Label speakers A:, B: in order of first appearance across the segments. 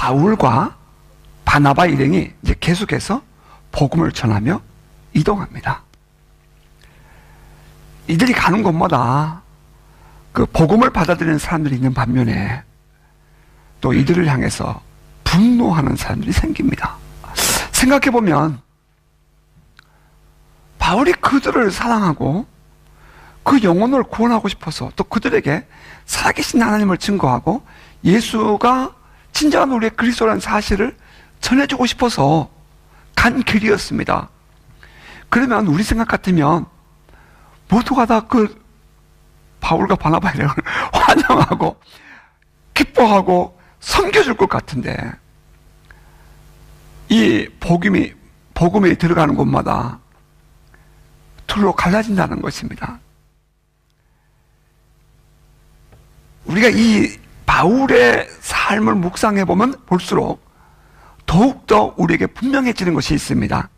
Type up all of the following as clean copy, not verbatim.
A: 바울과 바나바 일행이 이제 계속해서 복음을 전하며 이동합니다. 이들이 가는 곳마다 그 복음을 받아들이는 사람들이 있는 반면에 또 이들을 향해서 분노하는 사람들이 생깁니다. 생각해보면 바울이 그들을 사랑하고 그 영혼을 구원하고 싶어서 또 그들에게 살아계신 하나님을 증거하고 예수가 진정한 우리의 그리스도라는 사실을 전해주고 싶어서 간 길이었습니다. 그러면 우리 생각 같으면 모두가 다 그 바울과 바나바를 환영하고 기뻐하고 섬겨줄 것 같은데 이 복음이 들어가는 곳마다 둘로 갈라진다는 것입니다. 우리가 이 바울의 삶을 묵상해보면 볼수록 더욱더 우리에게 분명해지는 것이 있습니다.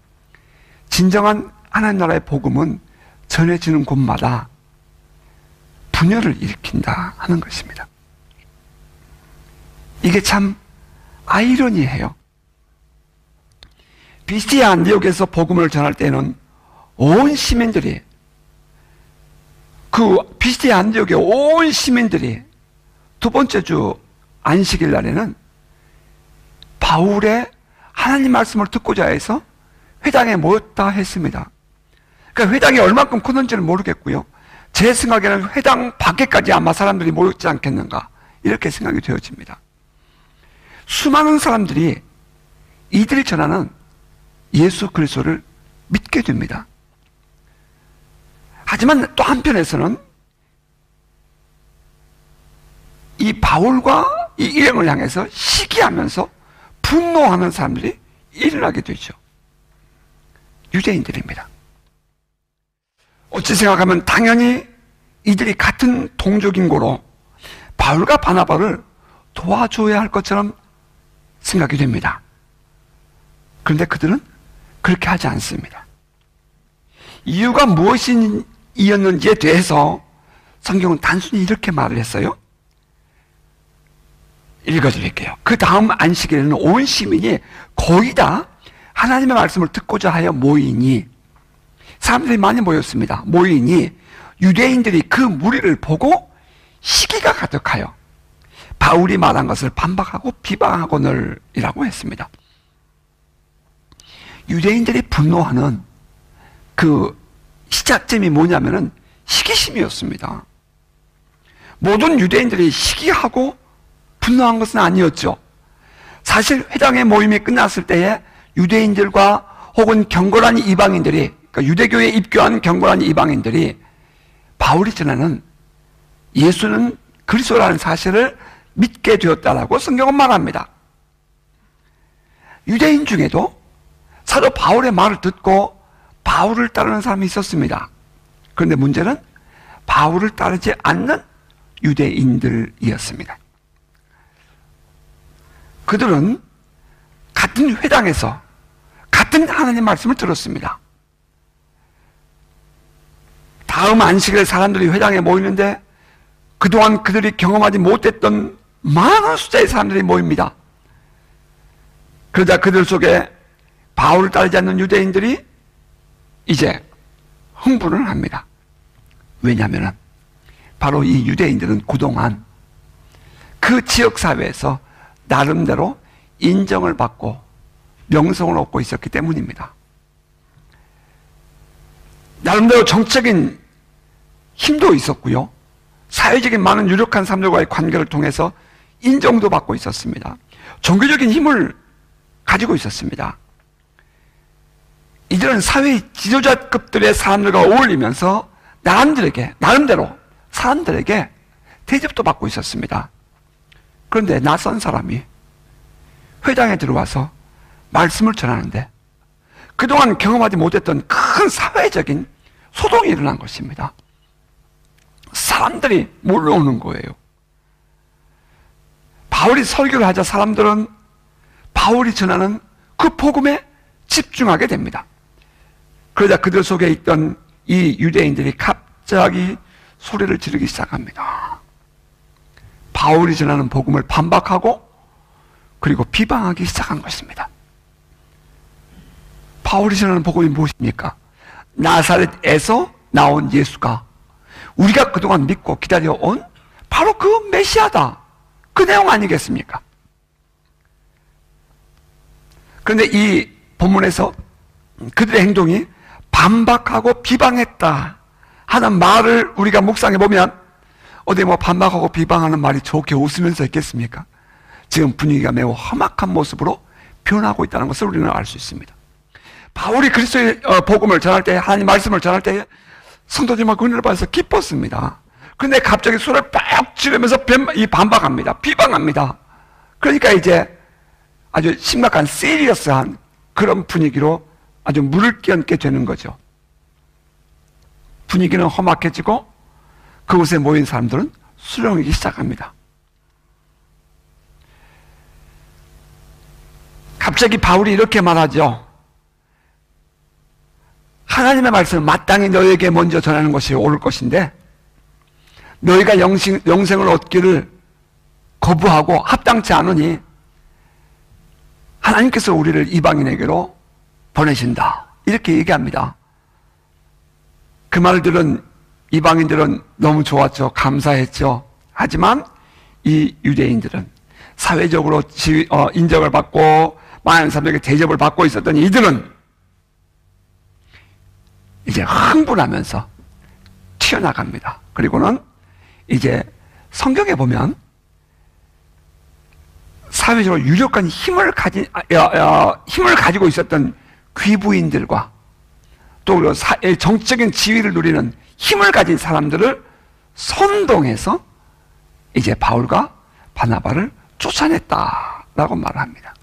A: 진정한 하나님 나라의 복음은 전해지는 곳마다 분열을 일으킨다 하는 것입니다. 이게 참 아이러니해요. 비스디아 안디옥에서 복음을 전할 때는 온 시민들이 그 비스디아 안디옥의 온 시민들이 두 번째 주 안식일 날에는 바울의 하나님 말씀을 듣고자 해서 회당에 모였다 했습니다. 그러니까 회당이 얼만큼 컸는지는 모르겠고요. 제 생각에는 회당 밖에까지 아마 사람들이 모였지 않겠는가 이렇게 생각이 되어집니다. 수많은 사람들이 이들이 전하는 예수 그리스도를 믿게 됩니다. 하지만 또 한편에서는 이 바울과 이 일행을 향해서 시기하면서 분노하는 사람들이 일어나게 되죠. 유대인들입니다. 어찌 생각하면 당연히 이들이 같은 동족인 고로 바울과 바나바를 도와줘야 할 것처럼 생각이 됩니다. 그런데 그들은 그렇게 하지 않습니다. 이유가 무엇이었는지에 대해서 성경은 단순히 이렇게 말을 했어요. 읽어드릴게요. 그 다음 안식일에는 온 시민이 거의 다 하나님의 말씀을 듣고자 하여 모이니, 사람들이 많이 모였습니다. 모이니 유대인들이 그 무리를 보고 시기가 가득하여 바울이 말한 것을 반박하고 비방하거늘이라고 했습니다. 유대인들이 분노하는 그 시작점이 뭐냐면은 시기심이었습니다. 모든 유대인들이 시기하고 분노한 것은 아니었죠. 사실 회당의 모임이 끝났을 때에 유대인들과 혹은 경건한 이방인들이, 그러니까 유대교에 입교한 경건한 이방인들이 바울이 전하는 예수는 그리스도라는 사실을 믿게 되었다라고 성경은 말합니다. 유대인 중에도 사도 바울의 말을 듣고 바울을 따르는 사람이 있었습니다. 그런데 문제는 바울을 따르지 않는 유대인들이었습니다. 그들은 같은 회당에서 같은 하나님 말씀을 들었습니다. 다음 안식일에 사람들이 회당에 모이는데 그동안 그들이 경험하지 못했던 많은 숫자의 사람들이 모입니다. 그러자 그들 속에 바울을 따르지 않는 유대인들이 이제 흥분을 합니다. 왜냐하면 바로 이 유대인들은 그동안 그 지역사회에서 나름대로 인정을 받고 명성을 얻고 있었기 때문입니다. 나름대로 정치적인 힘도 있었고요. 사회적인 많은 유력한 사람들과의 관계를 통해서 인정도 받고 있었습니다. 종교적인 힘을 가지고 있었습니다. 이들은 사회 지도자급들의 사람들과 어울리면서 나름대로 사람들에게 대접도 받고 있었습니다. 그런데 낯선 사람이 회당에 들어와서 말씀을 전하는데 그동안 경험하지 못했던 큰 사회적인 소동이 일어난 것입니다. 사람들이 몰려오는 거예요. 바울이 설교를 하자 사람들은 바울이 전하는 그 복음에 집중하게 됩니다. 그러자 그들 속에 있던 이 유대인들이 갑자기 소리를 지르기 시작합니다. 바울이 전하는 복음을 반박하고 그리고 비방하기 시작한 것입니다. 바울이 전하는 복음이 무엇입니까? 나사렛에서 나온 예수가 우리가 그동안 믿고 기다려온 바로 그 메시아다. 그 내용 아니겠습니까? 그런데 이 본문에서 그들의 행동이 반박하고 비방했다 하는 말을 우리가 묵상해 보면 어디 뭐 반박하고 비방하는 말이 좋게 웃으면서 있겠습니까? 지금 분위기가 매우 험악한 모습으로 변하고 있다는 것을 우리는 알 수 있습니다. 바울이 그리스도의 복음을 전할 때, 하나님 말씀을 전할 때 성도들만 은혜를 받아서 기뻤습니다. 근데 갑자기 손을 빡 찌르면서 반박합니다. 비방합니다. 그러니까 이제 아주 심각한 시리어스한 그런 분위기로 아주 물을 끼얹게 되는 거죠. 분위기는 험악해지고 그곳에 모인 사람들은 수렁이기 시작합니다. 갑자기 바울이 이렇게 말하죠. 하나님의 말씀을 마땅히 너에게 먼저 전하는 것이 옳을 것인데 너희가 영생을 얻기를 거부하고 합당치 않으니 하나님께서 우리를 이방인에게로 보내신다. 이렇게 얘기합니다. 그 말을 들은 이방인들은 너무 좋았죠. 감사했죠. 하지만 이 유대인들은 사회적으로 인정을 받고 많은 사람들에게 대접을 받고 있었던 이들은 이제 흥분하면서 튀어나갑니다. 그리고는 이제 성경에 보면 사회적으로 유력한 힘을 가지고 있었던 귀부인들과 또 정치적인 지위를 누리는 힘을 가진 사람들을 선동해서 이제 바울과 바나바를 쫓아냈다라고 말합니다.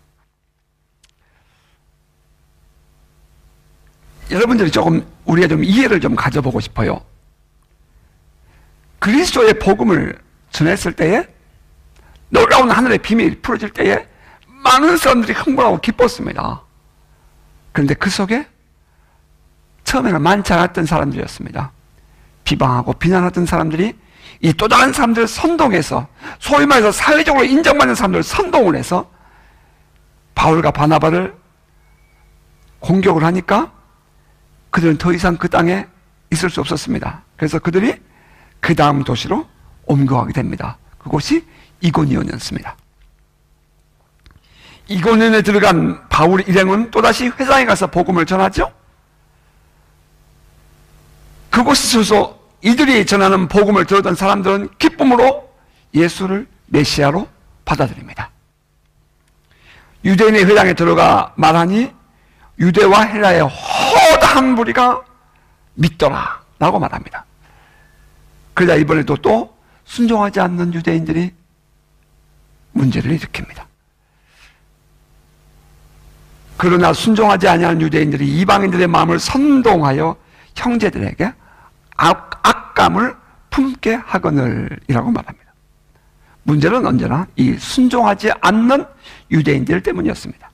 A: 여러분들이 우리가 좀 이해를 좀 가져보고 싶어요. 그리스도의 복음을 전했을 때에 놀라운 하늘의 비밀이 풀어질 때에 많은 사람들이 흥분하고 기뻤습니다. 그런데 그 속에 처음에는 많지 않았던 사람들이었습니다. 비방하고 비난하던 사람들이 이 또 다른 사람들을 선동해서 소위 말해서 사회적으로 인정받는 사람들을 선동을 해서 바울과 바나바를 공격을 하니까 그들은 더 이상 그 땅에 있을 수 없었습니다. 그래서 그들이 그 다음 도시로 옮겨가게 됩니다. 그곳이 이고니온이었습니다. 이고니온에 들어간 바울 일행은 또다시 회당에 가서 복음을 전하죠. 그곳에서 이들이 전하는 복음을 들었던 사람들은 기쁨으로 예수를 메시아로 받아들입니다. 유대인의 회당에 들어가 말하니 유대와 헬라의 허다한 무리가 믿더라 라고 말합니다. 그러자 이번에도 또 순종하지 않는 유대인들이 문제를 일으킵니다. 그러나 순종하지 아니하는 유대인들이 이방인들의 마음을 선동하여 형제들에게 악감을 품게 하거늘 이라고 말합니다. 문제는 언제나 이 순종하지 않는 유대인들 때문이었습니다.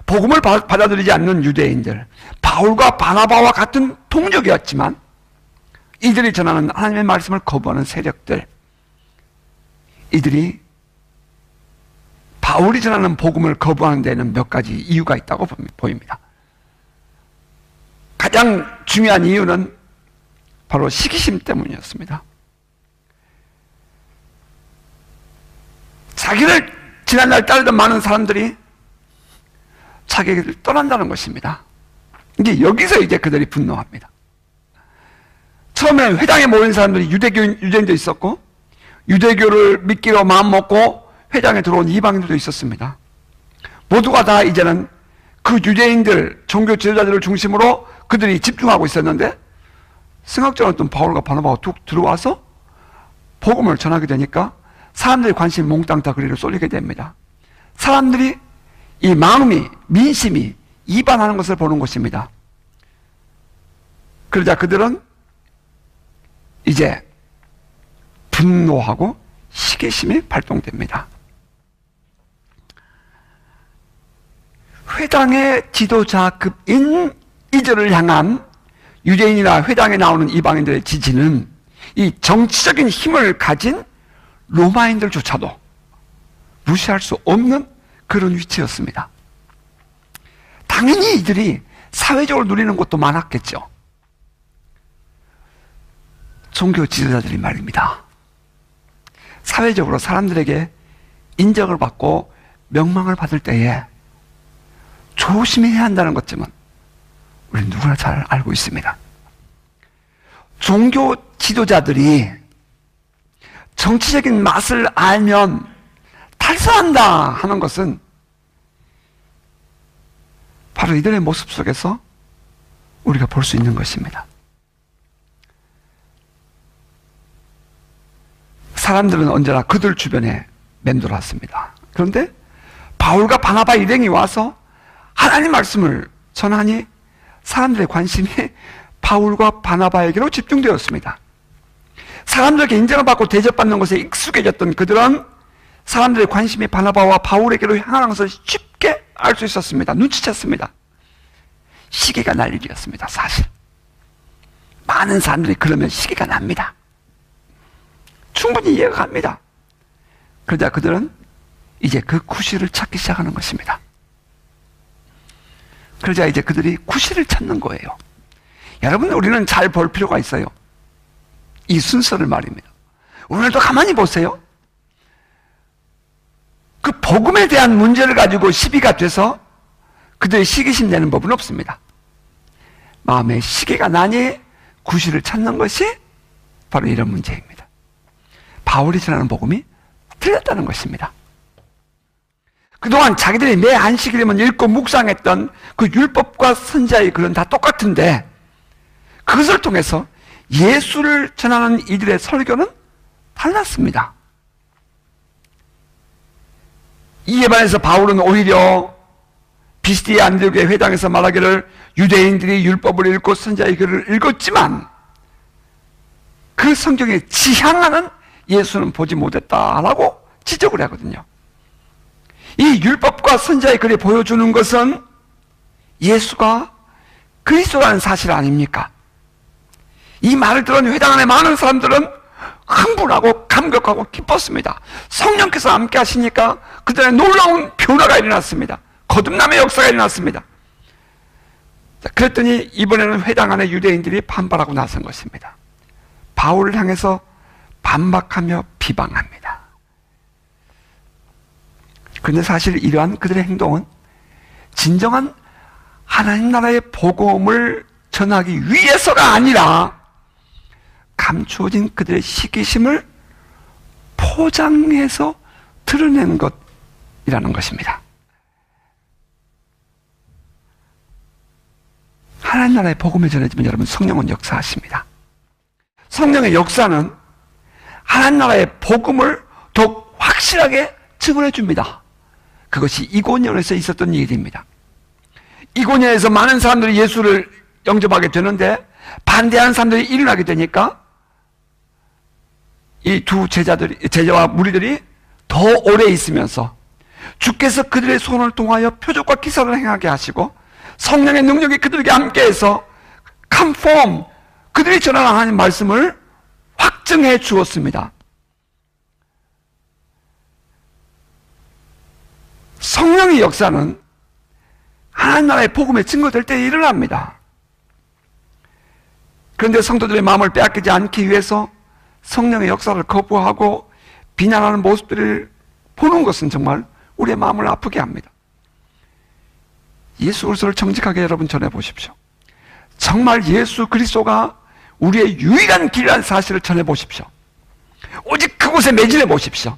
A: 복음을 받아들이지 않는 유대인들, 바울과 바나바와 같은 동족이었지만 이들이 전하는 하나님의 말씀을 거부하는 세력들, 이들이 바울이 전하는 복음을 거부하는 데는 몇 가지 이유가 있다고 보입니다. 가장 중요한 이유는 바로 시기심 때문이었습니다. 자기를 지난날 따르던 많은 사람들이 자기를 떠난다는 것입니다. 이제 여기서 이제 그들이 분노합니다. 처음에 회당에 모인 사람들이 유대인도 있었고 유대교를 믿기로 마음먹고 회당에 들어온 이방인들도 있었습니다. 모두가 다 이제는 그 유대인들, 종교 지도자들을 중심으로 그들이 집중하고 있었는데 승학전 어떤 바울과 바나바가 툭 들어와서 복음을 전하게 되니까 사람들의 관심이 몽땅 다 그리로 쏠리게 됩니다. 사람들이 이 마음이, 민심이 이반하는 것을 보는 것입니다. 그러자 그들은 이제 분노하고 시기심이 발동됩니다. 회당의 지도자급인 이들을 향한 유대인이나 회당에 나오는 이방인들의 지지는 이 정치적인 힘을 가진 로마인들조차도 무시할 수 없는 그런 위치였습니다. 당연히 이들이 사회적으로 누리는 것도 많았겠죠. 종교 지도자들이 말입니다. 사회적으로 사람들에게 인정을 받고 명망을 받을 때에 조심해야 한다는 것쯤은 우리 누구나 잘 알고 있습니다. 종교 지도자들이 정치적인 맛을 알면 탈선한다 하는 것은 바로 이들의 모습 속에서 우리가 볼 수 있는 것입니다. 사람들은 언제나 그들 주변에 맴돌았습니다. 그런데 바울과 바나바 일행이 와서 하나님 말씀을 전하니 사람들의 관심이 바울과 바나바에게로 집중되었습니다. 사람들에게 인정을 받고 대접받는 것에 익숙해졌던 그들은 사람들의 관심이 바나바와 바울에게로 향하는 것을 쉽게 알 수 있었습니다. 눈치챘습니다. 시기가 날 일이었습니다. 사실 많은 사람들이 그러면 시기가 납니다. 충분히 이해가 갑니다. 그러자 그들은 이제 그 구실을 찾기 시작하는 것입니다. 그러자 이제 그들이 구실을 찾는 거예요. 여러분, 우리는 잘 볼 필요가 있어요. 이 순서를 말입니다. 오늘도 가만히 보세요. 그 복음에 대한 문제를 가지고 시비가 돼서 그들의 시기심 내는 법은 없습니다. 마음에 시기가 나니 구실을 찾는 것이 바로 이런 문제입니다. 바울이 전하는 복음이 틀렸다는 것입니다. 그동안 자기들이 매 안식일이면 읽고 묵상했던 그 율법과 선지자의 글은 다 똑같은데 그것을 통해서 예수를 전하는 이들의 설교는 달랐습니다. 이에 반해서 바울은 오히려 비스디아 안디옥의 회당에서 말하기를 유대인들이 율법을 읽고 선지자의 글을 읽었지만 그 성경에 지향하는 예수는 보지 못했다라고 지적을 하거든요. 이 율법과 선지자의 글이 보여주는 것은 예수가 그리스도라는 사실 아닙니까? 이 말을 들은 회당 안에 많은 사람들은 흥분하고 감격하고 기뻤습니다. 성령께서 함께 하시니까 그들의 놀라운 변화가 일어났습니다. 거듭남의 역사가 일어났습니다. 그랬더니 이번에는 회당 안에 유대인들이 반발하고 나선 것입니다. 바울을 향해서 반박하며 비방합니다. 그런데 사실 이러한 그들의 행동은 진정한 하나님 나라의 복음을 전하기 위해서가 아니라 감추어진 그들의 시기심을 포장해서 드러낸 것이라는 것입니다. 하나님 나라의 복음을 전해지면 여러분, 성령은 역사하십니다. 성령의 역사는 하나님 나라의 복음을 더욱 확실하게 증언해 줍니다. 그것이 이고니온에서 있었던 일입니다. 이고니온에서 많은 사람들이 예수를 영접하게 되는데 반대하는 사람들이 일어나게 되니까 이 두 제자와 무리들이 더 오래 있으면서 주께서 그들의 손을 통하여 표적과 기사를 행하게 하시고 성령의 능력이 그들에게 함께해서 컨펌, 그들이 전하는 하나님 말씀을 확증해 주었습니다. 성령의 역사는 하나님 나라의 복음에 증거될 때 일어납니다. 그런데 성도들의 마음을 빼앗기지 않기 위해서 성령의 역사를 거부하고 비난하는 모습들을 보는 것은 정말 우리의 마음을 아프게 합니다. 예수 그리스도를 정직하게 여러분 전해보십시오. 정말 예수 그리스도가 우리의 유일한 길이라는 사실을 전해보십시오. 오직 그곳에 매진해 보십시오.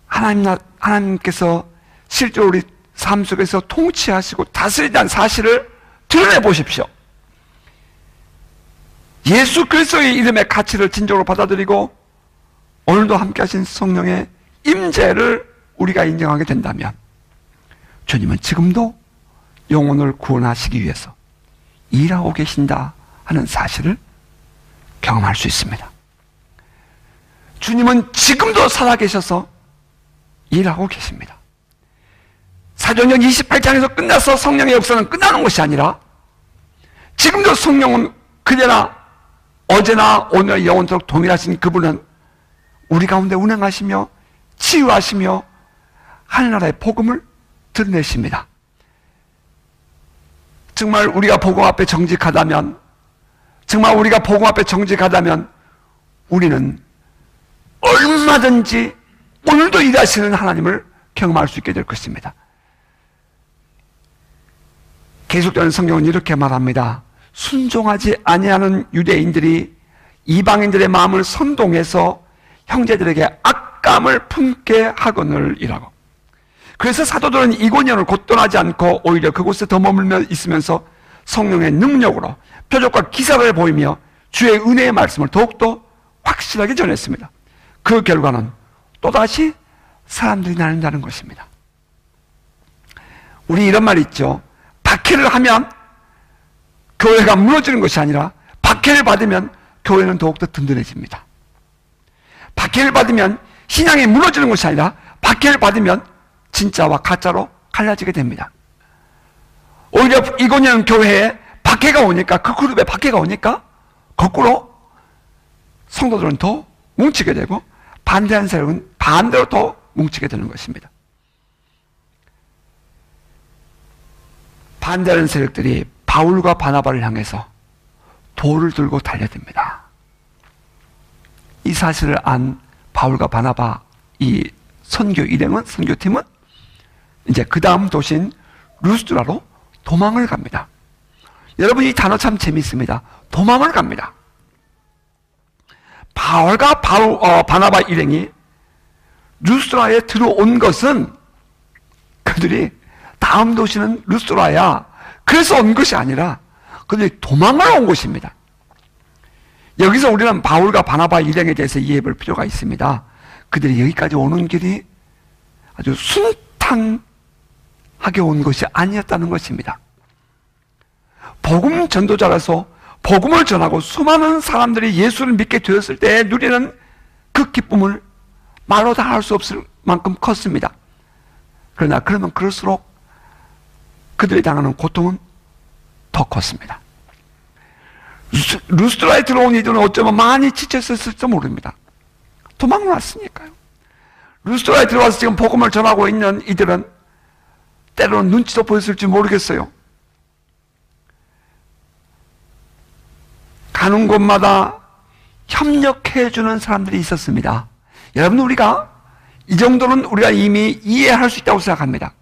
A: 하나님께서 실제로 우리 삶 속에서 통치하시고 다스리다는 사실을 드러내 보십시오. 예수 그리스도의 이름의 가치를 진정으로 받아들이고 오늘도 함께 하신 성령의 임재를 우리가 인정하게 된다면 주님은 지금도 영혼을 구원하시기 위해서 일하고 계신다 하는 사실을 경험할 수 있습니다. 주님은 지금도 살아계셔서 일하고 계십니다. 사도행전 28장에서 끝나서 성령의 역사는 끝나는 것이 아니라 지금도 성령은 그대나 어제나 오늘 영원토록 동일하신 그분은 우리 가운데 운행하시며 치유하시며 하늘나라의 복음을 드러내십니다. 정말 우리가 복음 앞에 정직하다면, 정말 우리가 복음 앞에 정직하다면 우리는 얼마든지 오늘도 일하시는 하나님을 경험할 수 있게 될 것입니다. 계속되는 성경은 이렇게 말합니다. 순종하지 아니하는 유대인들이 이방인들의 마음을 선동해서 형제들에게 악감을 품게 하거늘이라고. 그래서 사도들은 이고니온을 곧 떠나지 않고 오히려 그곳에 더 머물며 있으면서 성령의 능력으로 표적과 기사를 보이며 주의 은혜의 말씀을 더욱더 확실하게 전했습니다. 그 결과는 또다시 사람들이 나눈다는 것입니다. 우리 이런 말 있죠. 박해를 하면 교회가 무너지는 것이 아니라 박해를 받으면 교회는 더욱더 든든해집니다. 박해를 받으면 신앙이 무너지는 것이 아니라 박해를 받으면 진짜와 가짜로 갈라지게 됩니다. 오히려 이고니온 교회에 박해가 오니까, 그 그룹에 박해가 오니까 거꾸로 성도들은 더 뭉치게 되고 반대하는 세력은 반대로 더 뭉치게 되는 것입니다. 반대하는 세력들이 바울과 바나바를 향해서 돌을 들고 달려듭니다. 이 사실을 안 바울과 바나바, 이 선교 일행은, 선교팀은 이제 그 다음 도시인 루스드라로 도망을 갑니다. 여러분, 이 단어 참 재밌습니다. 도망을 갑니다. 바울과 바나바 일행이 루스드라에 들어온 것은 그들이 다음 도시는 루스드라야, 그래서 온 것이 아니라 그들이 도망을 온 것입니다. 여기서 우리는 바울과 바나바 일행에 대해서 이해해 볼 필요가 있습니다. 그들이 여기까지 오는 길이 아주 순탄하게 온 것이 아니었다는 것입니다. 복음 전도자라서 복음을 전하고 수많은 사람들이 예수를 믿게 되었을 때 누리는 그 기쁨을 말로 다 할 수 없을 만큼 컸습니다. 그러나 그러면 그럴수록 그들이 당하는 고통은 더 컸습니다. 루스드라에 들어온 이들은 어쩌면 많이 지쳤을지도 모릅니다. 도망을 왔으니까요. 루스드라에 들어와서 지금 복음을 전하고 있는 이들은 때로는 눈치도 보였을지 모르겠어요. 가는 곳마다 협력해주는 사람들이 있었습니다. 여러분, 우리가 이 정도는 우리가 이미 이해할 수 있다고 생각합니다.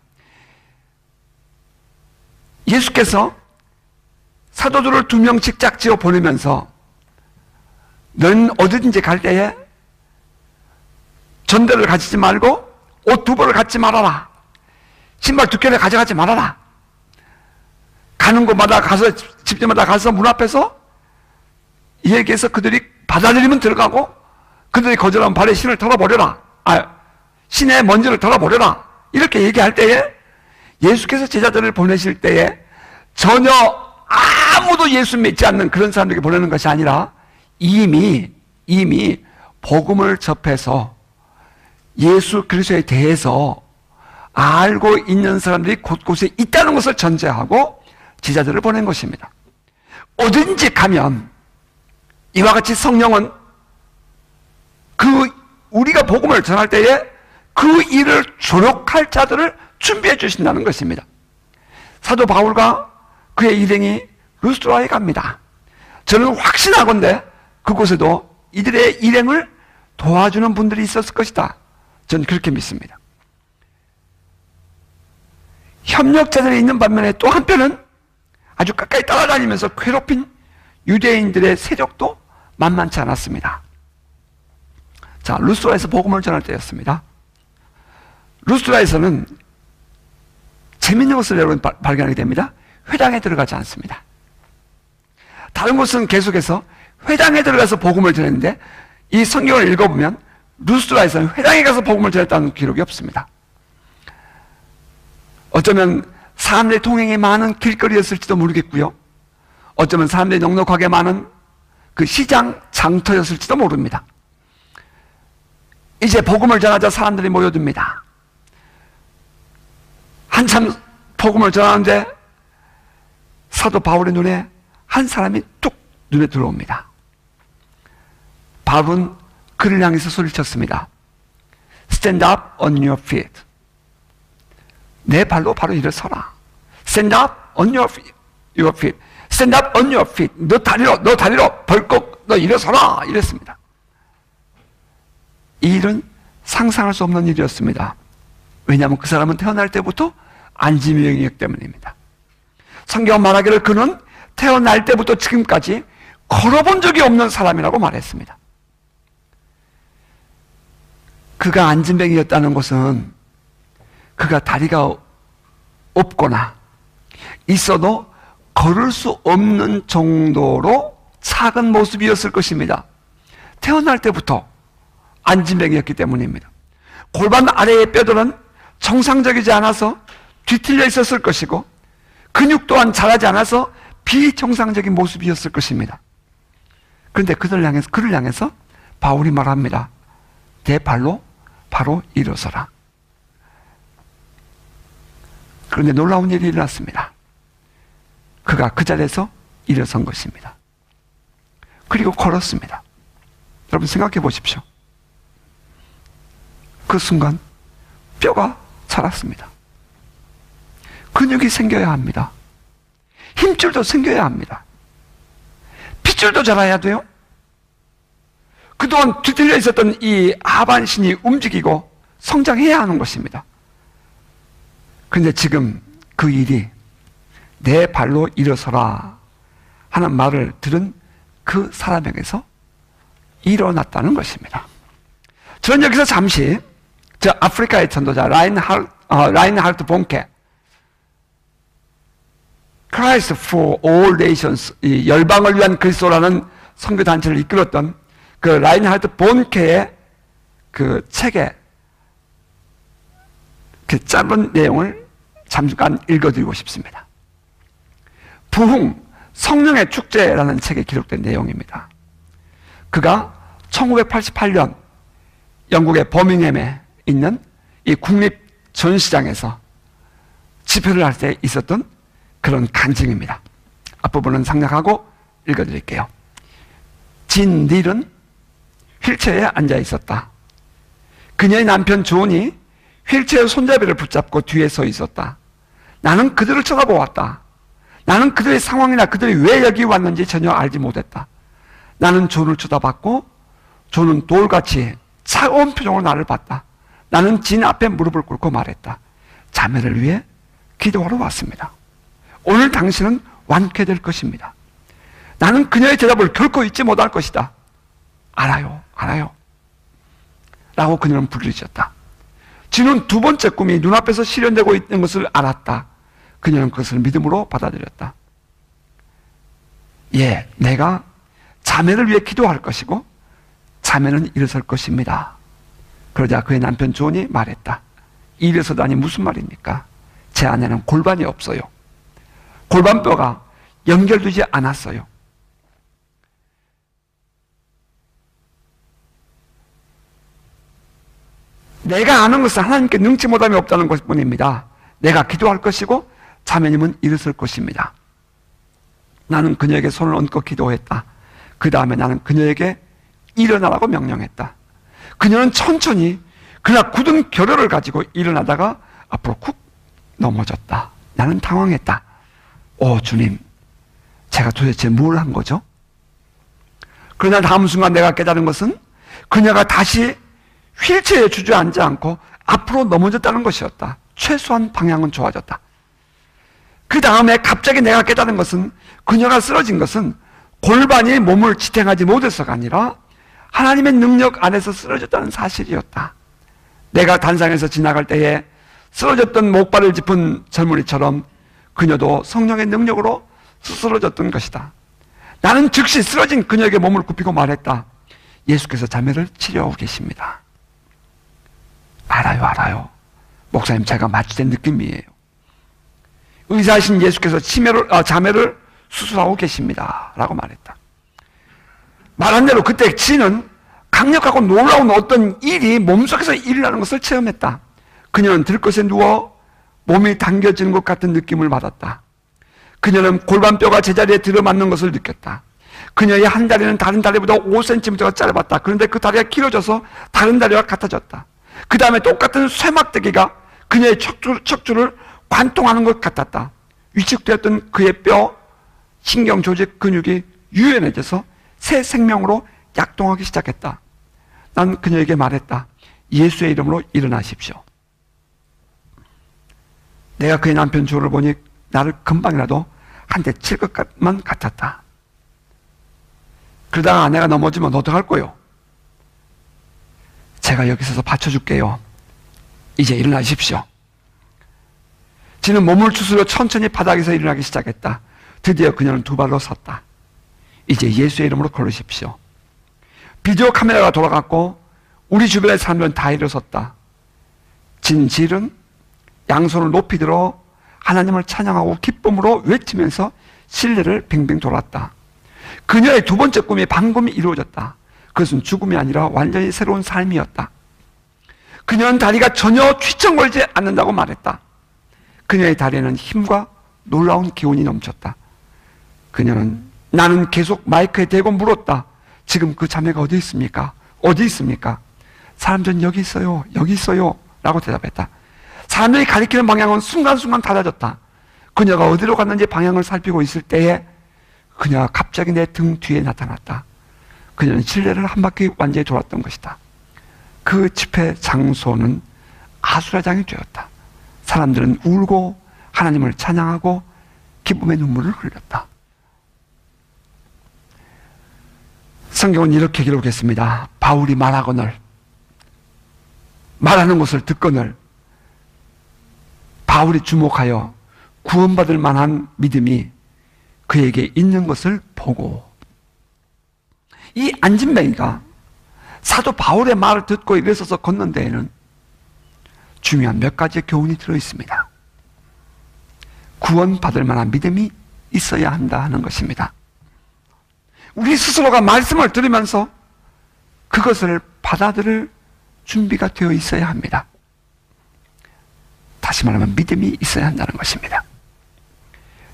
A: 예수께서 사도들을 2명씩 짝지어 보내면서 너는 어디든지 갈 때에 전대를 가지지 말고 옷 2벌을 갖지 말아라. 신발 2켤레 가져가지 말아라. 가는 곳마다 가서, 집집마다 가서 문 앞에서 얘기해서 그들이 받아들이면 들어가고, 그들이 거절하면 발에 신을 털어버려라. 신의 먼지를 털어버려라. 이렇게 얘기할 때에 예수께서 제자들을 보내실 때에 전혀 아무도 예수 믿지 않는 그런 사람들에게 보내는 것이 아니라 이미 복음을 접해서 예수 그리스도에 대해서 알고 있는 사람들이 곳곳에 있다는 것을 전제하고 제자들을 보낸 것입니다. 어딘지 가면 이와 같이 성령은 우리가 복음을 전할 때에 그 일을 조력할 자들을 준비해 주신다는 것입니다. 사도 바울과 그의 일행이 루스드라에 갑니다. 저는 확신하건대 그곳에도 이들의 일행을 도와주는 분들이 있었을 것이다. 저는 그렇게 믿습니다. 협력자들이 있는 반면에 또 한편은 아주 가까이 따라다니면서 괴롭힌 유대인들의 세력도 만만치 않았습니다. 자, 루스드라에서 복음을 전할 때였습니다. 루스드라에서는 재밌는 것을 여러분 발견하게 됩니다. 회당에 들어가지 않습니다. 다른 곳은 계속해서 회당에 들어가서 복음을 전했는데 이 성경을 읽어보면 루스드라에서는 회당에 가서 복음을 전했다는 기록이 없습니다. 어쩌면 사람들의 통행이 많은 길거리였을지도 모르겠고요. 어쩌면 사람들이 넉넉하게 많은 그 시장 장터였을지도 모릅니다. 이제 복음을 전하자 사람들이 모여듭니다. 한참 복음을 전하는데 사도 바울의 눈에 한 사람이 뚝 눈에 들어옵니다. 바울은 그를 향해서 소리쳤습니다. Stand up on your feet. 내 발로 바로 일어서라. Stand up on your feet. Stand up on your feet. 너 다리로 벌컥 너 일어서라. 이랬습니다. 이 일은 상상할 수 없는 일이었습니다. 왜냐하면 그 사람은 태어날 때부터 안진병이었기 때문입니다. 성경은 말하기를 그는 태어날 때부터 지금까지 걸어본 적이 없는 사람이라고 말했습니다. 그가 안진병이었다는 것은 그가 다리가 없거나 있어도 걸을 수 없는 정도로 작은 모습이었을 것입니다. 태어날 때부터 안진병이었기 때문입니다. 골반 아래의 뼈들은 정상적이지 않아서 뒤틀려 있었을 것이고 근육 또한 자라지 않아서 비정상적인 모습이었을 것입니다. 그런데 그를 향해서 바울이 말합니다. 내 발로 바로 일어서라. 그런데 놀라운 일이 일어났습니다. 그가 그 자리에서 일어선 것입니다. 그리고 걸었습니다. 여러분 생각해 보십시오. 그 순간 뼈가 자랐습니다. 근육이 생겨야 합니다. 힘줄도 생겨야 합니다. 핏줄도 자라야 돼요. 그동안 뒤틀려 있었던 이 하반신이 움직이고 성장해야 하는 것입니다. 그런데 지금 그 일이 내 발로 일어서라 하는 말을 들은 그 사람에게서 일어났다는 것입니다. 저는 여기서 잠시 저 아프리카의 전도자 라인하르트 본케 Christ for All Nations, 이 열방을 위한 그리스도라는 선교단체를 이끌었던 그 라인하르트 본케의 그 책에 그 짧은 내용을 잠깐 읽어드리고 싶습니다. 부흥, 성령의 축제라는 책에 기록된 내용입니다. 그가 1988년 영국의 버밍햄에 있는 이 국립 전시장에서 집회를 할 때 있었던 그런 간증입니다. 앞부분은 상략하고 읽어드릴게요. 진 닐은 휠체어에 앉아 있었다. 그녀의 남편 존이 휠체어 손잡이를 붙잡고 뒤에 서 있었다. 나는 그들을 쳐다보았다. 나는 그들의 상황이나 그들이 왜 여기 왔는지 전혀 알지 못했다. 나는 존을 쳐다봤고 존은 돌같이 차가운 표정으로 나를 봤다. 나는 진 앞에 무릎을 꿇고 말했다. 자매를 위해 기도하러 왔습니다. 오늘 당신은 완쾌될 것입니다. 나는 그녀의 대답을 결코 잊지 못할 것이다. 알아요, 알아요. 라고 그녀는 부르짖었다. 진은 두 번째 꿈이 눈앞에서 실현되고 있는 것을 알았다. 그녀는 그것을 믿음으로 받아들였다. 예, 내가 자매를 위해 기도할 것이고 자매는 일어설 것입니다. 그러자 그의 남편 존이 말했다. 일어서다니 무슨 말입니까? 제 아내는 골반이 없어요. 골반뼈가 연결되지 않았어요. 내가 아는 것은 하나님께 능치 못함이 없다는 것뿐입니다. 내가 기도할 것이고 자매님은 일어설 것입니다. 나는 그녀에게 손을 얹고 기도했다. 그 다음에 나는 그녀에게 일어나라고 명령했다. 그녀는 천천히 그러나 굳은 결혈을 가지고 일어나다가 앞으로 쿡 넘어졌다. 나는 당황했다. 오 주님, 제가 도대체 뭘 한 거죠? 그러나 다음 순간 내가 깨달은 것은 그녀가 다시 휠체어에 주저앉지 않고 앞으로 넘어졌다는 것이었다. 최소한 방향은 좋아졌다. 그 다음에 갑자기 내가 깨달은 것은 그녀가 쓰러진 것은 골반이 몸을 지탱하지 못해서가 아니라 하나님의 능력 안에서 쓰러졌다는 사실이었다. 내가 단상에서 지나갈 때에 쓰러졌던 목발을 짚은 젊은이처럼 그녀도 성령의 능력으로 쓰러졌던 것이다. 나는 즉시 쓰러진 그녀에게 몸을 굽히고 말했다. 예수께서 자매를 치료하고 계십니다. 알아요, 알아요. 목사님, 제가 마취된 느낌이에요. 의사이신 예수께서 자매를 수술하고 계십니다. 라고 말했다. 말한 대로 그때 진은 강력하고 놀라운 어떤 일이 몸속에서 일어나는 것을 체험했다. 그녀는 들것에 누워 몸이 당겨지는 것 같은 느낌을 받았다. 그녀는 골반뼈가 제자리에 들어맞는 것을 느꼈다. 그녀의 한 다리는 다른 다리보다 5cm가 짧았다. 그런데 그 다리가 길어져서 다른 다리와 같아졌다. 그 다음에 똑같은 쇠막대기가 그녀의 척추를 관통하는 것 같았다. 위축되었던 그의 뼈, 신경 조직 근육이 유연해져서 새 생명으로 약동하기 시작했다. 난 그녀에게 말했다. 예수의 이름으로 일어나십시오. 내가 그의 남편 조를 보니 나를 금방이라도 한 대 칠 것만 같았다. 그러다가 아내가 넘어지면 어떡할 거요? 제가 여기 서서 받쳐줄게요. 이제 일어나십시오. 지는 몸을 추스려 천천히 바닥에서 일어나기 시작했다. 드디어 그녀는 두 발로 섰다. 이제 예수의 이름으로 걸으십시오. 비디오 카메라가 돌아갔고 우리 주변의 사람들은 다 일어섰다. 진실은 양손을 높이 들어 하나님을 찬양하고 기쁨으로 외치면서 실내를 빙빙 돌았다. 그녀의 두 번째 꿈이 방금 이루어졌다. 그것은 죽음이 아니라 완전히 새로운 삶이었다. 그녀는 다리가 전혀 휘청거리지 않는다고 말했다. 그녀의 다리에는 힘과 놀라운 기운이 넘쳤다. 그녀는 나는 계속 마이크에 대고 물었다. 지금 그 자매가 어디 있습니까? 어디 있습니까? 사람들은 여기 있어요. 여기 있어요. 라고 대답했다. 사람들이 가리키는 방향은 순간순간 달라졌다. 그녀가 어디로 갔는지 방향을 살피고 있을 때에 그녀가 갑자기 내 등 뒤에 나타났다. 그녀는 실내를 한 바퀴 완전히 돌았던 것이다. 그 집회 장소는 아수라장이 되었다. 사람들은 울고 하나님을 찬양하고 기쁨의 눈물을 흘렸다. 성경은 이렇게 기록했습니다. 바울이 말하거늘, 말하는 것을 듣거늘, 바울이 주목하여 구원받을 만한 믿음이 그에게 있는 것을 보고, 이 안진뱅이가 사도 바울의 말을 듣고 일어서서 걷는 데에는 중요한 몇 가지의 교훈이 들어있습니다. 구원받을 만한 믿음이 있어야 한다 하는 것입니다. 우리 스스로가 말씀을 들으면서 그것을 받아들일 준비가 되어 있어야 합니다. 다시 말하면 믿음이 있어야 한다는 것입니다.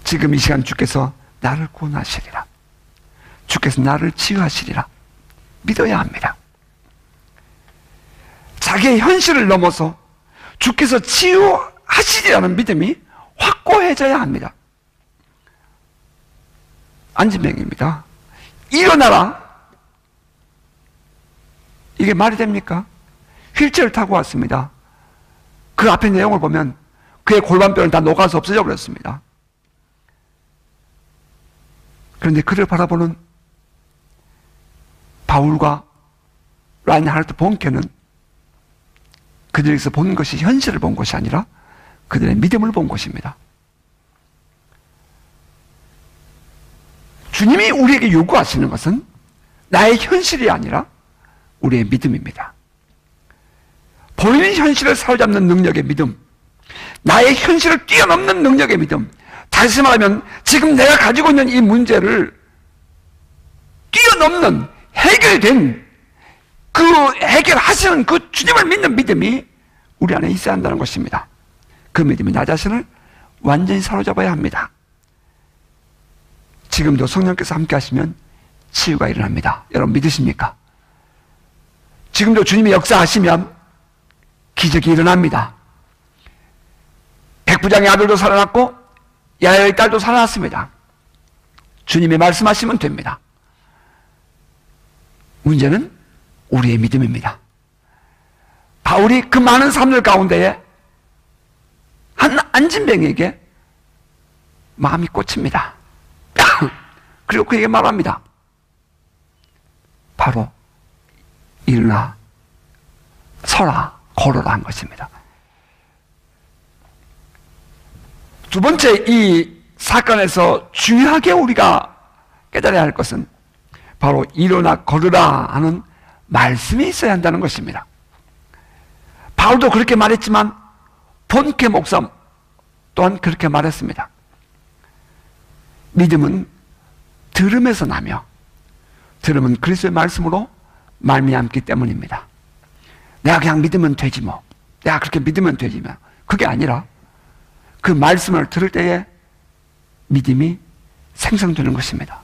A: 지금 이 시간 주께서 나를 구원하시리라, 주께서 나를 치유하시리라 믿어야 합니다. 자기의 현실을 넘어서 주께서 치유하시리라는 믿음이 확고해져야 합니다. 안진뱅이입니다. 일어나라. 이게 말이 됩니까? 휠체어를 타고 왔습니다. 그 앞에 내용을 보면 그의 골반뼈는 다 녹아서 없어져 버렸습니다. 그런데 그를 바라보는 바울과 라인하르트 본케는 그들에게서 본 것이 현실을 본 것이 아니라 그들의 믿음을 본 것입니다. 주님이 우리에게 요구하시는 것은 나의 현실이 아니라 우리의 믿음입니다. 보이는 현실을 사로잡는 능력의 믿음, 나의 현실을 뛰어넘는 능력의 믿음, 다시 말하면 지금 내가 가지고 있는 이 문제를 뛰어넘는 해결된 그 해결하시는 그 주님을 믿는 믿음이 우리 안에 있어야 한다는 것입니다. 그 믿음이 나 자신을 완전히 사로잡아야 합니다. 지금도 성령께서 함께 하시면 치유가 일어납니다. 여러분 믿으십니까? 지금도 주님이 역사하시면 기적이 일어납니다. 백부장의 아들도 살아났고 야야의 딸도 살아났습니다. 주님이 말씀하시면 됩니다. 문제는 우리의 믿음입니다. 바울이 그 많은 사람들 가운데에 한 안진뱅이에게 마음이 꽂힙니다. 그리고 그에게 말합니다. 바로 일어나 서라 걸어라 한 것입니다. 두 번째, 이 사건에서 중요하게 우리가 깨달아야 할 것은 바로 일어나 걸으라 하는 말씀이 있어야 한다는 것입니다. 바울도 그렇게 말했지만 본케 목사 또한 그렇게 말했습니다. 믿음은 들음에서 나며 들음은 그리스도의 말씀으로 말미암기 때문입니다. 내가 그냥 믿으면 되지 뭐, 내가 그렇게 믿으면 되지 뭐, 그게 아니라 그 말씀을 들을 때에 믿음이 생성되는 것입니다.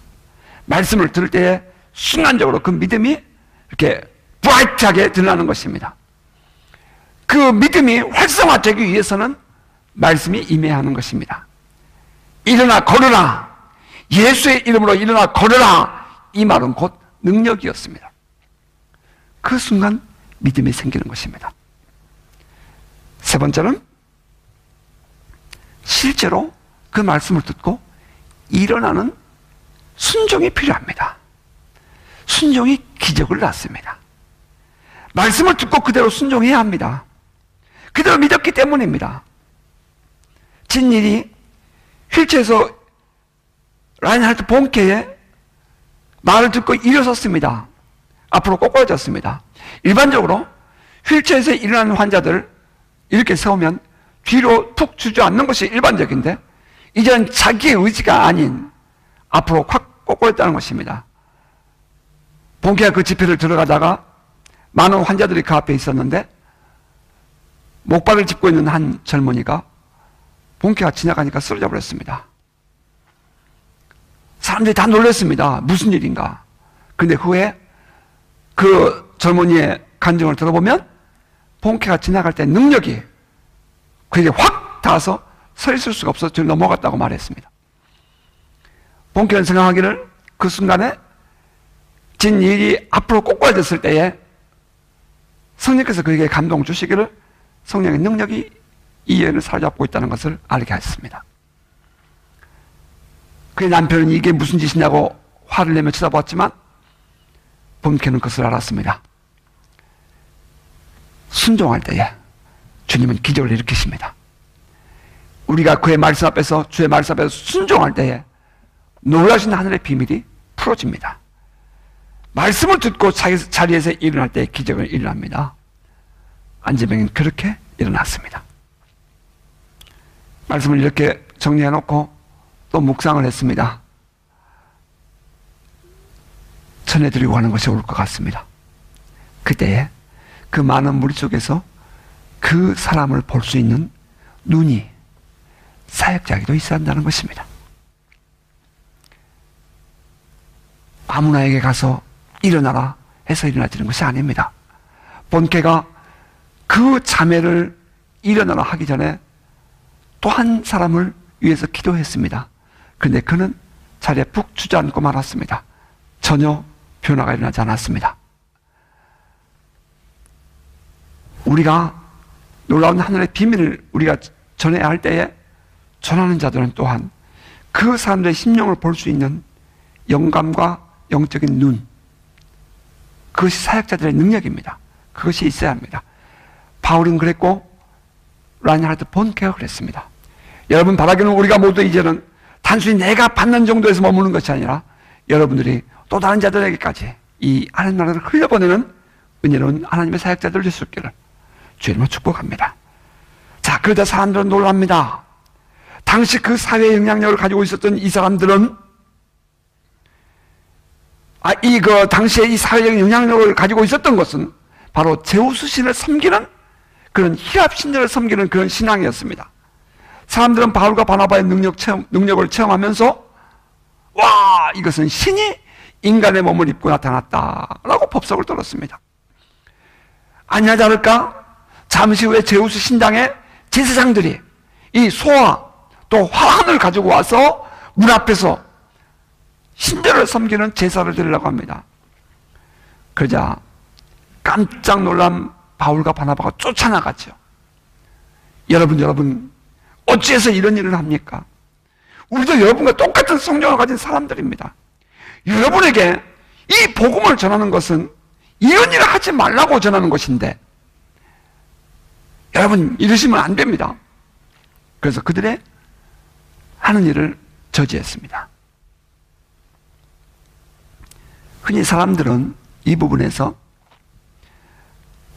A: 말씀을 들을 때에 순간적으로 그 믿음이 이렇게 브라이트하게 드러나는 것입니다. 그 믿음이 활성화되기 위해서는 말씀이 임해야 하는 것입니다. 일어나 걸으라. 예수의 이름으로 일어나 걸으라. 이 말은 곧 능력이었습니다. 그 순간 믿음이 생기는 것입니다. 세 번째는 실제로 그 말씀을 듣고 일어나는 순종이 필요합니다. 순종이 기적을 낳습니다. 말씀을 듣고 그대로 순종해야 합니다. 그대로 믿었기 때문입니다. 진일이 휠체어에서 라인하르트 본케의 말을 듣고 일어섰습니다. 앞으로 꼬꾸라졌습니다. 일반적으로 휠체어에서 일어나는 환자들 이렇게 세우면 뒤로 툭 주저앉는 것이 일반적인데 이제는 자기의 의지가 아닌 앞으로 확 꼬꾸라졌다는 것입니다. 본케가 그 집회를 들어가다가 많은 환자들이 그 앞에 있었는데 목발을 짚고 있는 한 젊은이가 본케가 지나가니까 쓰러져 버렸습니다. 사람들이 다 놀랐습니다. 무슨 일인가. 그런데 후에 그 젊은이의 간증을 들어보면 본케가 지나갈 때 능력이 그에게 확 닿아서 서 있을 수가 없어서 뒤로 넘어갔다고 말했습니다. 본케는 생각하기를 그 순간에 진일이 앞으로 꼬꾸라졌을 때에 성령께서 그에게 감동 주시기를 성령의 능력이 이 여인을 사로잡고 있다는 것을 알게 했습니다. 그의 남편은 이게 무슨 짓이냐고 화를 내며 쳐다보았지만 본케는 그것을 알았습니다. 순종할 때에 주님은 기적을 일으키십니다. 우리가 그의 말씀 앞에서 주의 말씀 앞에서 순종할 때에 놀라신 하늘의 비밀이 풀어집니다. 말씀을 듣고 자리에서 일어날 때에 기적을 일어납니다. 안재병은 그렇게 일어났습니다. 말씀을 이렇게 정리해놓고 또 묵상을 했습니다. 전해드리고 하는 것이 올 것 같습니다. 그때에 그 많은 무리 속에서 그 사람을 볼 수 있는 눈이 사역자에게도 있어야 한다는 것입니다. 아무나에게 가서 일어나라 해서 일어나지는 것이 아닙니다. 본케가 그 자매를 일어나라 하기 전에 또 한 사람을 위해서 기도했습니다. 그런데 그는 자리에 푹 주저앉고 말았습니다. 전혀 변화가 일어나지 않았습니다. 우리가 놀라운 하늘의 비밀을 우리가 전해야 할 때에 전하는 자들은 또한 그 사람들의 심령을 볼 수 있는 영감과 영적인 눈, 그것이 사역자들의 능력입니다. 그것이 있어야 합니다. 바울은 그랬고 라인하르트 본케가 그랬습니다. 여러분 바라기는 우리가 모두 이제는 단순히 내가 받는 정도에서 머무는 것이 아니라 여러분들이 또 다른 자들에게까지 이 하나님 나라를 흘려보내는 은혜로운 하나님의 사역자들 될 수 있기를 주님으로 축복합니다. 자, 그러자 사람들은 놀랍니다. 당시 그 사회의 영향력을 가지고 있었던 이 사람들은 당시에 이 사회적 영향력을 가지고 있었던 것은 바로 제우스 신을 섬기는 그런 히랍 신들을 섬기는 그런 신앙이었습니다. 사람들은 바울과 바나바의 능력을 체험하면서 와, 이것은 신이 인간의 몸을 입고 나타났다라고 법석을 떨었습니다. 아니나 다를까 잠시 후에 제우스 신당의 제사장들이 이 소와 또 화환을 가지고 와서 문 앞에서 신들을 섬기는 제사를 드리려고 합니다. 그러자 깜짝 놀란 바울과 바나바가 쫓아나갔죠. 여러분 어찌해서 이런 일을 합니까? 우리도 여러분과 똑같은 성령을 가진 사람들입니다. 여러분에게 이 복음을 전하는 것은 이런 일을 하지 말라고 전하는 것인데 여러분 이러시면 안 됩니다. 그래서 그들의 하는 일을 저지했습니다. 흔히 사람들은 이 부분에서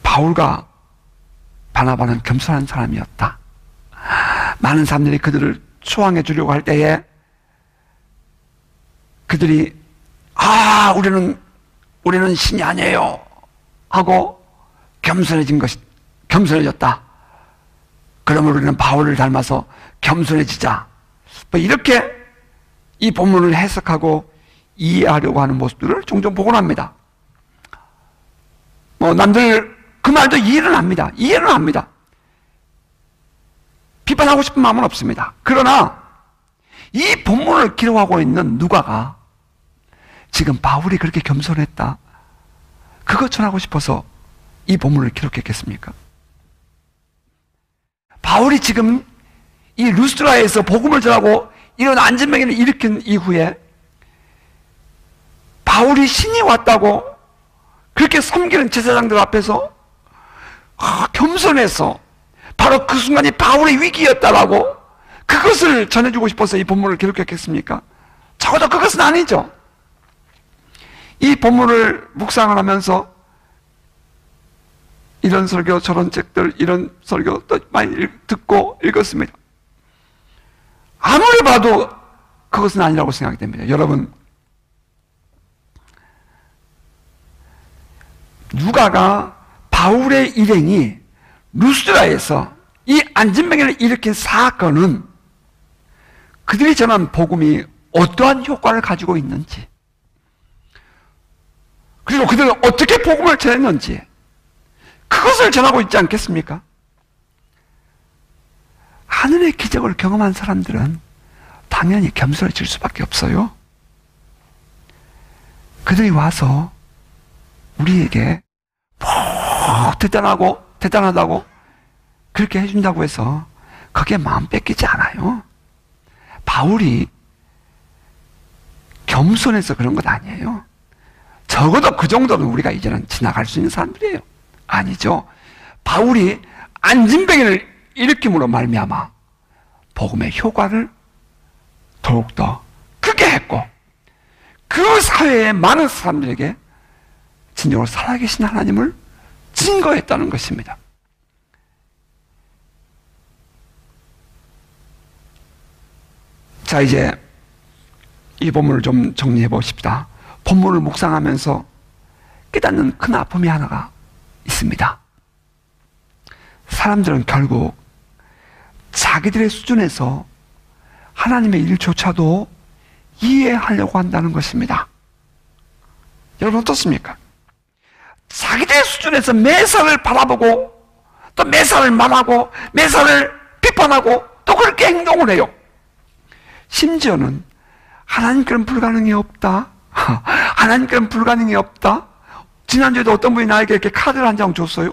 A: 바울과 바나바는 겸손한 사람이었다. 많은 사람들이 그들을 초항해 주려고 할 때에 그들이 우리는 신이 아니에요 하고 겸손해졌다. 그러면 우리는 바울을 닮아서 겸손해지자. 뭐 이렇게 이 본문을 해석하고 이해하려고 하는 모습들을 종종 보곤 합니다. 남들 그 말도 이해는 합니다. 이해는 합니다. 비판하고 싶은 마음은 없습니다. 그러나 이 본문을 기록하고 있는 누가가 지금 바울이 그렇게 겸손했다, 그것 전하고 싶어서 이 본문을 기록했겠습니까? 바울이 지금 이 루스드라에서 복음을 전하고 이런 안진병을 일으킨 이후에 바울이 신이 왔다고 그렇게 섬기는 제사장들 앞에서 겸손해서 바로 그 순간이 바울의 위기였다라고 그것을 전해주고 싶어서 이 본문을 기록했겠습니까? 적어도 그것은 아니죠. 이 본문을 묵상을 하면서 이런 설교 저런 책들 이런 설교 또 많이 듣고 읽었습니다. 아무리 봐도 그것은 아니라고 생각이 됩니다. 여러분, 누가가 바울의 일행이 루스드라에서 이 안진병을 일으킨 사건은 그들이 전한 복음이 어떠한 효과를 가지고 있는지, 그리고 그들은 어떻게 복음을 전했는지 그것을 전하고 있지 않겠습니까? 하늘의 기적을 경험한 사람들은 당연히 겸손해질 수밖에 없어요. 그들이 와서 우리에게 대단하다고 그렇게 해준다고 해서 그게 마음 뺏기지 않아요. 바울이 겸손해서 그런 것 아니에요. 적어도 그 정도는 우리가 이제는 지나갈 수 있는 사람들이에요. 아니죠. 바울이 안진병을 일으킴으로 말미암아 복음의 효과를 더욱더 크게 했고, 그 사회의 많은 사람들에게 진정으로 살아계신 하나님을 증거했다는 것입니다. 자, 이제 이 본문을 좀 정리해 보십시다. 본문을 묵상하면서 깨닫는 큰 아픔이 하나가 있습니다. 사람들은 결국 자기들의 수준에서 하나님의 일조차도 이해하려고 한다는 것입니다. 여러분 어떻습니까? 자기들의 수준에서 매사를 바라보고 또 매사를 말하고 매사를 비판하고 또 그렇게 행동을 해요. 심지어는 하나님께는 불가능이 없다, 하나님께는 불가능이 없다. 지난주에도 어떤 분이 나에게 이렇게 카드를 한 장 줬어요.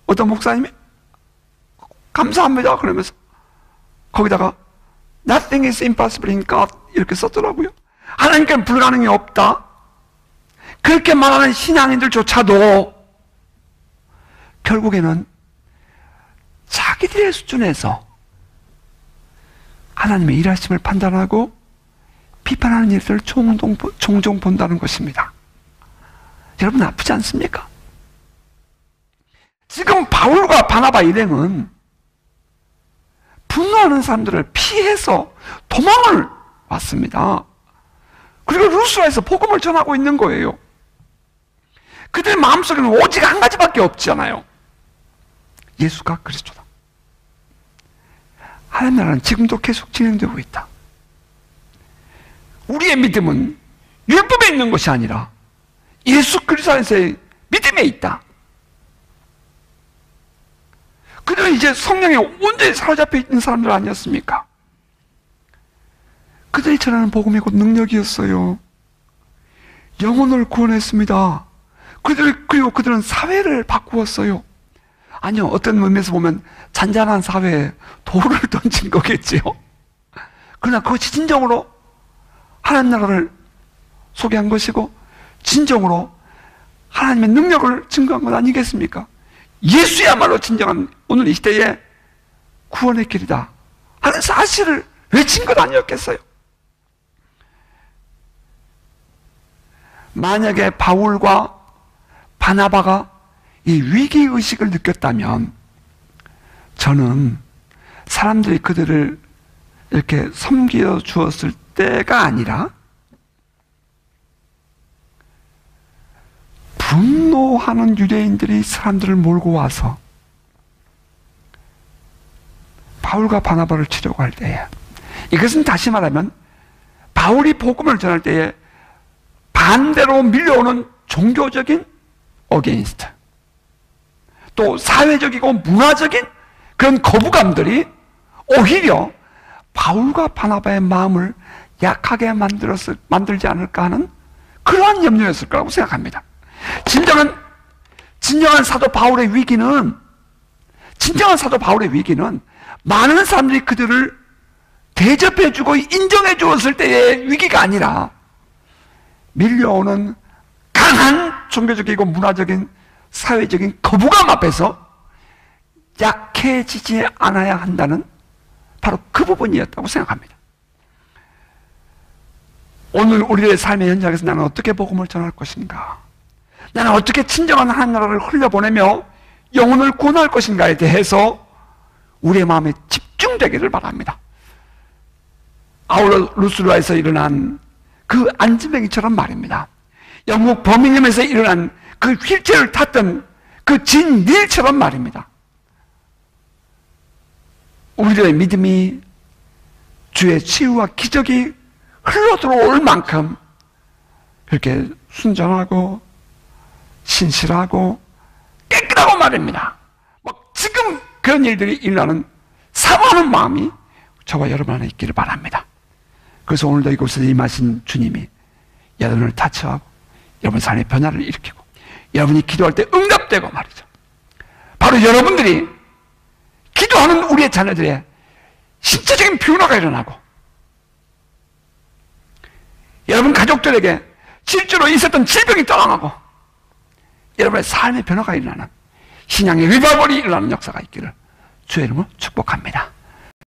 A: 어떤 목사님이 감사합니다 그러면서 거기다가 Nothing is impossible in God 이렇게 썼더라고요. 하나님께는 불가능이 없다, 그렇게 말하는 신앙인들조차도 결국에는 자기들의 수준에서 하나님의 일하심을 판단하고 비판하는 일들을 종종 본다는 것입니다. 여러분 아프지 않습니까? 지금 바울과 바나바 일행은 분노하는 사람들을 피해서 도망을 왔습니다. 그리고 루스라에서 복음을 전하고 있는 거예요. 그들 마음속에는 오직 한 가지밖에 없잖아요. 예수가 그리스도다. 하나님 나라는 지금도 계속 진행되고 있다. 우리의 믿음은 율법에 있는 것이 아니라 예수 그리스도 안에서의 믿음에 있다. 그들은 이제 성령에 온전히 사로잡혀 있는 사람들 아니었습니까? 그들이 전하는 복음이 곧 능력이었어요. 영혼을 구원했습니다. 그리고 그들은 사회를 바꾸었어요. 아니요, 어떤 의미에서 보면 잔잔한 사회에 돌을 던진 거겠지요. 그러나 그것이 진정으로 하나님 나라를 소개한 것이고 진정으로 하나님의 능력을 증거한 것 아니겠습니까? 예수야말로 진정한 오늘 이 시대의 구원의 길이다 하는 사실을 외친 것 아니었겠어요? 만약에 바울과 바나바가 이 위기의식을 느꼈다면 저는 사람들이 그들을 이렇게 섬겨 주었을 때가 아니라 분노하는 유대인들이 사람들을 몰고 와서 바울과 바나바를 치려고 할 때에, 이것은 다시 말하면 바울이 복음을 전할 때에 반대로 밀려오는 종교적인 어게인스트, 또 사회적이고 문화적인 그런 거부감들이 오히려 바울과 바나바의 마음을 약하게 만들지 않을까 하는 그러한 염려였을 거라고 생각합니다. 진정한 사도 바울의 위기는 많은 사람들이 그들을 대접해주고 인정해 주었을 때의 위기가 아니라 밀려오는 강한 종교적이고 문화적인 사회적인 거부감 앞에서 약해지지 않아야 한다는 바로 그 부분이었다고 생각합니다. 오늘 우리의 삶의 현장에서 나는 어떻게 복음을 전할 것인가? 나는 어떻게 친정한 하나님을 흘려보내며 영혼을 구원할 것인가에 대해서 우리의 마음에 집중되기를 바랍니다. 아울러 루스라에서 일어난 그 안진뱅이처럼 말입니다. 영국 버밍엄에서 일어난 그 휠체어를 탔던 그 진 닐처럼 말입니다. 우리들의 믿음이 주의 치유와 기적이 흘러들어올 만큼 그렇게 순전하고 신실하고 깨끗하고 말입니다. 막 지금 그런 일들이 일어나는 사모하는 마음이 저와 여러분 안에 있기를 바랍니다. 그래서 오늘도 이곳에 임하신 주님이 여러분을 타치하고 여러분 삶의 변화를 일으키고 여러분이 기도할 때 응답되고 말이죠. 바로 여러분들이 기도하는 우리의 자녀들의 신체적인 변화가 일어나고 여러분 가족들에게 실제로 있었던 질병이 떠나가고 여러분의 삶의 변화가 일어나는 신앙의 리바이벌이 일어나는 역사가 있기를 주의 이름으로 축복합니다.